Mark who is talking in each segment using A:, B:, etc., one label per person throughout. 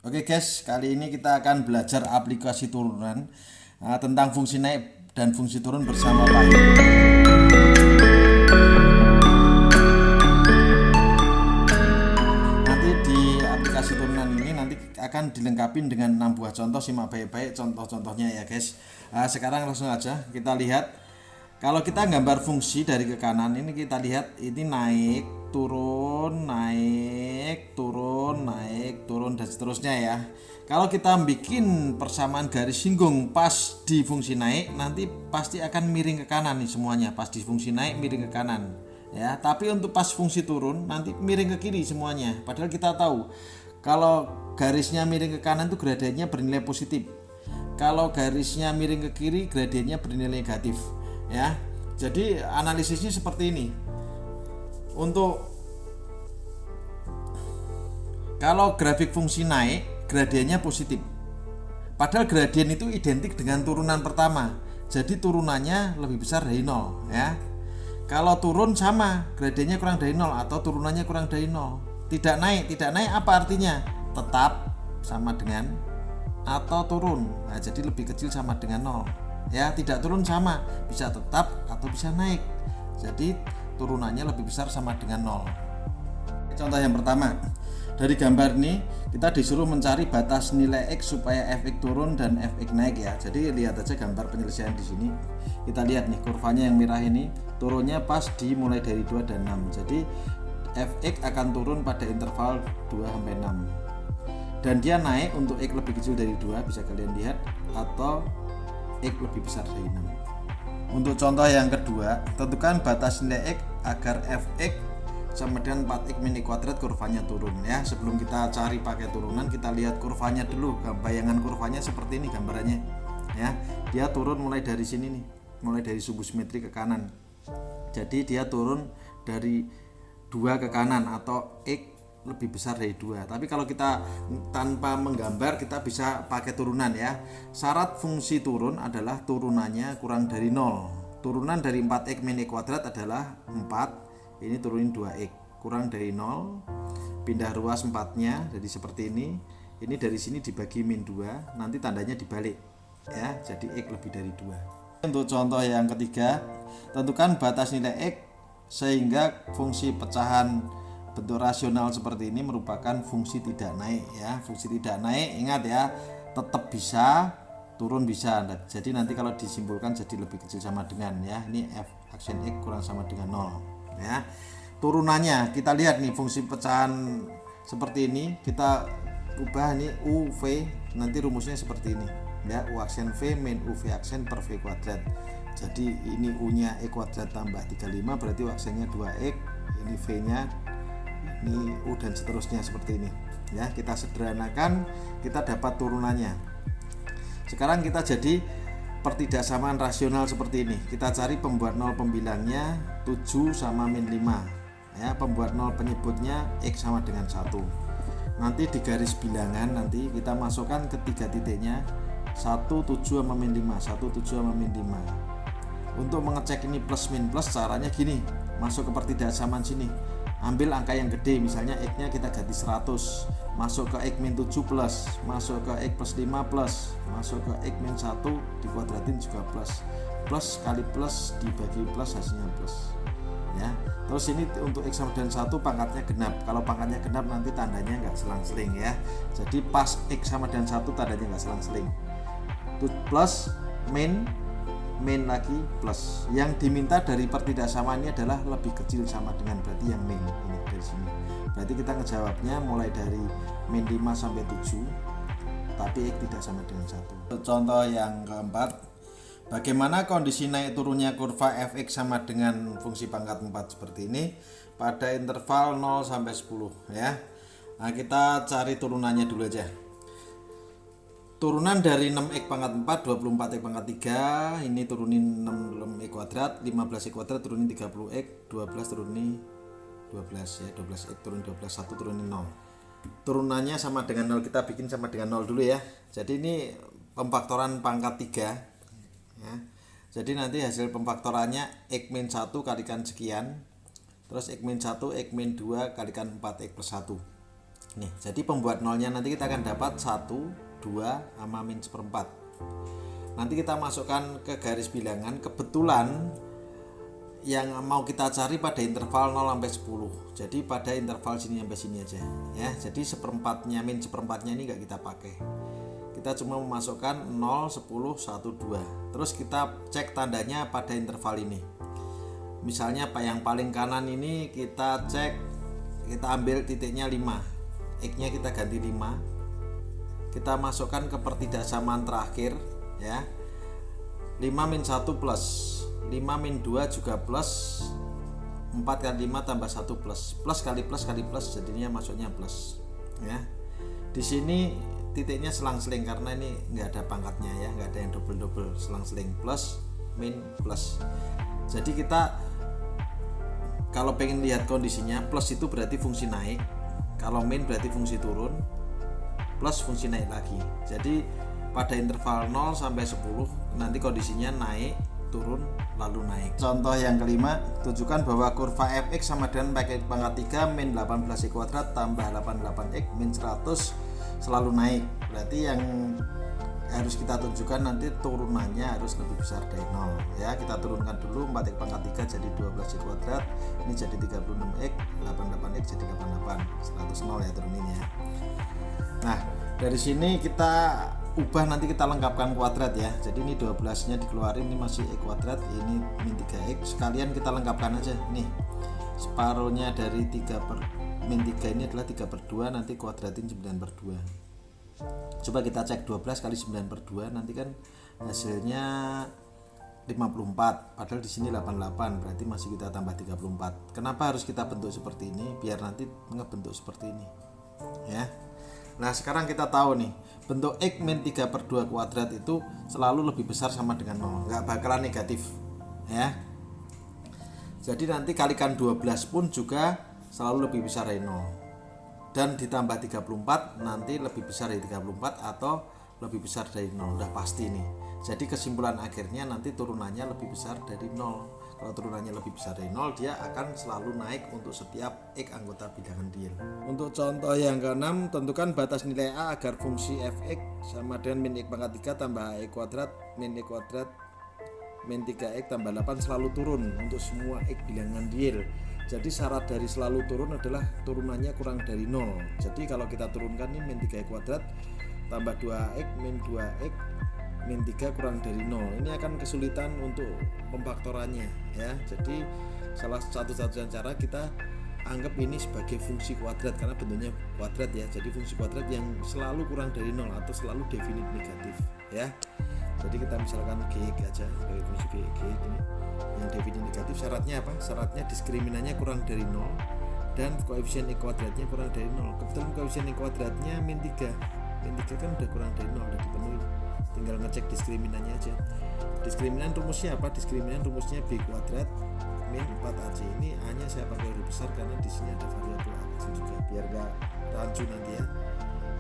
A: Oke guys, kali ini kita akan belajar aplikasi turunan tentang fungsi naik dan fungsi turun bersama Pak Yu. Nanti di aplikasi turunan ini nanti akan dilengkapi dengan 6 buah contoh. Simak baik-baik contoh-contohnya ya guys. Sekarang langsung aja kita lihat. Kalau kita gambar fungsi dari ke kanan ini, kita lihat ini naik, turun, naik, turun, naik, turun, dan seterusnya ya. Kalau kita bikin persamaan garis singgung pas di fungsi naik, nanti pasti akan miring ke kanan nih semuanya. Pas di fungsi naik miring ke kanan ya. Tapi untuk pas fungsi turun nanti miring ke kiri semuanya. Padahal kita tahu kalau garisnya miring ke kanan itu gradiennya bernilai positif. Kalau garisnya miring ke kiri gradiennya bernilai negatif. Ya, jadi analisisnya seperti ini. Untuk kalau grafik fungsi naik, gradiennya positif. Padahal gradien itu identik dengan turunan pertama. Jadi turunannya lebih besar dari 0 ya. Kalau turun sama, gradiennya kurang dari 0 atau turunannya kurang dari 0. Tidak naik apa artinya? Tetap sama dengan atau turun. Nah, jadi lebih kecil sama dengan 0. Ya, tidak turun sama, bisa tetap atau bisa naik. Jadi turunannya lebih besar sama dengan 0. Contoh yang pertama, dari gambar ini kita disuruh mencari batas nilai X supaya fx turun dan fx naik ya. Jadi lihat aja gambar penyelesaian di sini. Kita lihat nih kurvanya yang merah ini turunnya pas dimulai dari 2 dan 6. Jadi fx akan turun pada interval 2 sampai 6. Dan dia naik untuk X lebih kecil dari 2, bisa kalian lihat, atau X lebih besar dari 6. Untuk contoh yang kedua, tentukan batas nilai X agar fx sama dengan 4x min X kuadrat kurvanya turun ya. Sebelum kita cari pakai turunan, kita lihat kurvanya dulu. Bayangan kurvanya seperti ini gambarannya ya. Dia turun mulai dari sini nih, mulai dari subu simetri ke kanan. Jadi dia turun dari 2 ke kanan atau X lebih besar dari 2. Tapi kalau kita tanpa menggambar, kita bisa pakai turunan ya. Syarat fungsi turun adalah turunannya kurang dari 0. Turunan dari 4x min X kuadrat adalah 4. Ini turunin 2x, kurang dari 0. Pindah ruas 4-nya jadi seperti ini. Ini dari sini dibagi min 2, nanti tandanya dibalik ya. Jadi X lebih dari 2. Untuk contoh yang ketiga, tentukan batas nilai X sehingga fungsi pecahan bentuk rasional seperti ini merupakan fungsi tidak naik ya. Fungsi tidak naik, ingat ya, tetap bisa, turun bisa. Jadi nanti kalau disimpulkan jadi lebih kecil sama dengan ya, ini f aksen X kurang sama dengan 0 ya. Turunannya kita lihat nih, fungsi pecahan seperti ini kita ubah ini u v, nanti rumusnya seperti ini ya, u aksen v min u v aksen per v kuadrat. Jadi ini u nya e kuadrat tambah 35 berarti u aksennya 2x, ini v nya, ini U dan seterusnya seperti ini ya. Kita sederhanakan, kita dapat turunannya. Sekarang kita jadi pertidaksamaan rasional seperti ini. Kita cari pembuat 0 pembilangnya 7 sama min 5 ya. Pembuat 0 penyebutnya X sama dengan 1. Nanti di garis bilangan nanti kita masukkan ketiga titiknya 1, 7 sama min 5, 1, 7 sama min 5. Untuk mengecek ini plus min plus, caranya gini, masuk ke pertidaksamaan sini, ambil angka yang gede, misalnya X nya kita ganti 100, masuk ke X min 7 plus, masuk ke X plus 5 plus, masuk ke X min 1 dikuadratin juga plus, plus kali plus dibagi plus hasilnya plus ya. Terus ini untuk X sama dengan 1 pangkatnya genap. Kalau pangkatnya genap nanti tandanya nggak selang-seling ya. Jadi pas X sama dengan 1 tandanya nggak selang-seling. Plus min lagi plus. Yang diminta dari pertidaksamaannya adalah lebih kecil sama dengan, berarti yang min ini dari sini. Berarti kita ngejawabnya mulai dari min 5 sampai 7, tapi X tidak sama dengan 1. Contoh yang keempat, bagaimana kondisi naik turunnya kurva fx sama dengan fungsi pangkat 4 seperti ini pada interval 0 sampai 10 ya. Nah, kita cari turunannya dulu aja. Turunan dari 6x pangkat 4, 24x pangkat 3, ini turunin 6x kuadrat, 15x kuadrat turunin 30x, 12 turunin 12 ya, 12x turunin 12, 1 turunin 0. Turunannya sama dengan 0, kita bikin sama dengan 0 dulu ya. Jadi ini pemfaktoran pangkat 3 ya. Jadi nanti hasil pemfaktorannya x min 1 kalikan sekian, terus x min 1, x min 2 kalikan 4x plus 1. Nih, jadi pembuat nolnya nanti kita akan dapat 1, 2 sama min seperempat. Nanti kita masukkan ke garis bilangan. Kebetulan yang mau kita cari pada interval 0 sampai 10. Jadi pada interval sini sampai sini aja ya. Jadi seperempatnya, min seperempatnya ini nggak kita pakai. Kita cuma memasukkan 0, 10, 1, 2. Terus kita cek tandanya pada interval ini. Misalnya yang paling kanan ini kita cek, kita ambil titiknya 5. X-nya kita ganti 5. Kita masukkan ke pertidaksamaan terakhir ya. 5 min 1 plus 5 min 2 juga plus, 4 kali 5 tambah 1 plus. Plus kali plus kali plus jadinya masuknya plus ya. Di sini titiknya selang-seling karena ini nggak ada pangkatnya ya, nggak ada yang double-double, selang-seling plus min plus. Jadi kita kalau pengen lihat kondisinya, plus itu berarti fungsi naik, kalau min berarti fungsi turun, plus fungsi naik lagi. Jadi pada interval 0 sampai 10 nanti kondisinya naik, turun, lalu naik. Contoh yang kelima, tunjukkan bahwa kurva fx sama dengan pangkat 3 min 18x kuadrat tambah 88x min 100 selalu naik. Berarti yang harus kita tunjukkan nanti turunannya harus lebih besar dari 0 ya. Kita turunkan dulu 4x pangkat 3 jadi 12x kuadrat, ini jadi 36x, 88x jadi 88, 100 0 ya turuninnya. Nah dari sini kita ubah, nanti kita lengkapkan kuadrat ya. Jadi ini 12 nya dikeluarin, ini masih x kuadrat, ini min 3x, sekalian kita lengkapkan aja nih. Separuhnya dari 3 per min 3 ini adalah 3/2, nanti kuadratin 9/2. Coba kita cek 12 kali 9/2, nanti kan hasilnya 54, padahal di sini 88, berarti masih kita tambah 34. Kenapa harus kita bentuk seperti ini? Biar nanti ngebentuk seperti ini ya. Nah sekarang kita tahu nih, bentuk x min 3/2 kuadrat itu selalu lebih besar sama dengan 0, nggak bakalan negatif ya. Jadi nanti kalikan 12 pun juga selalu lebih besar dari 0. Dan ditambah 34 nanti lebih besar dari 34 atau lebih besar dari 0, udah pasti nih. Jadi kesimpulan akhirnya nanti turunannya lebih besar dari 0. Kalau turunannya lebih besar dari 0, dia akan selalu naik untuk setiap x anggota bilangan real. Untuk contoh yang ke-6, tentukan batas nilai A agar fungsi fx sama dengan min x pangkat 3 tambah x kuadrat min x kuadrat min 3x tambah 8 selalu turun untuk semua x bilangan real. Jadi syarat dari selalu turun adalah turunannya kurang dari 0. Jadi kalau kita turunkan ini min 3x kuadrat tambah 2x min 2x min 3 kurang dari 0, ini akan kesulitan untuk pemfaktorannya ya. Jadi salah satu-satunya cara kita anggap ini sebagai fungsi kuadrat karena bentuknya kuadrat ya. Jadi fungsi kuadrat yang selalu kurang dari 0 atau selalu definit negatif ya. Jadi kita misalkan gx aja sebagai fungsi gx ini yang definit negatif. Syaratnya apa? Syaratnya diskriminannya kurang dari 0 dan koefisien x kuadratnya kurang dari 0. Kebetulan koefisien x kuadratnya min 3. Min 3 kan udah kurang dari 0, udah dipenuhi. Tinggal ngecek diskriminannya aja. Diskriminan rumusnya apa? Diskriminan rumusnya b kuadrat min 4ac. Ini a nya saya pakai huruf besar karena di sini ada variabel a kecil juga biar gak rancu nanti ya.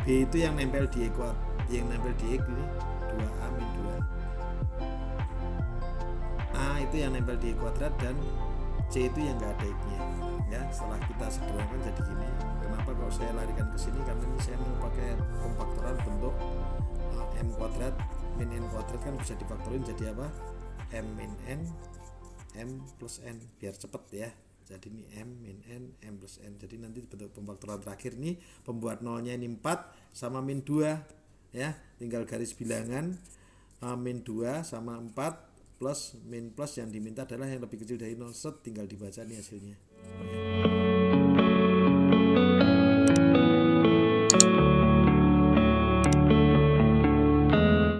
A: B itu yang nempel di x ini 2a min 2. A itu yang nempel di x kuadrat dan C itu yang enggak ada x-nya. Ya, setelah kita sederhanakan jadi gini. Kenapa kalau saya larikan ke sini? Karena ini saya mau pakai pemfaktoran bentuk m kuadrat min n kuadrat kan bisa difaktorin jadi apa? M min n m plus n biar cepet ya. Jadi ini m min n m plus n. Jadi nanti bentuk pemfaktoran terakhir nih pembuat nolnya ini 4 sama min 2 ya. Tinggal garis bilangan min 2 sama 4 plus min plus yang diminta adalah yang lebih kecil dari 0, set tinggal dibaca nih hasilnya.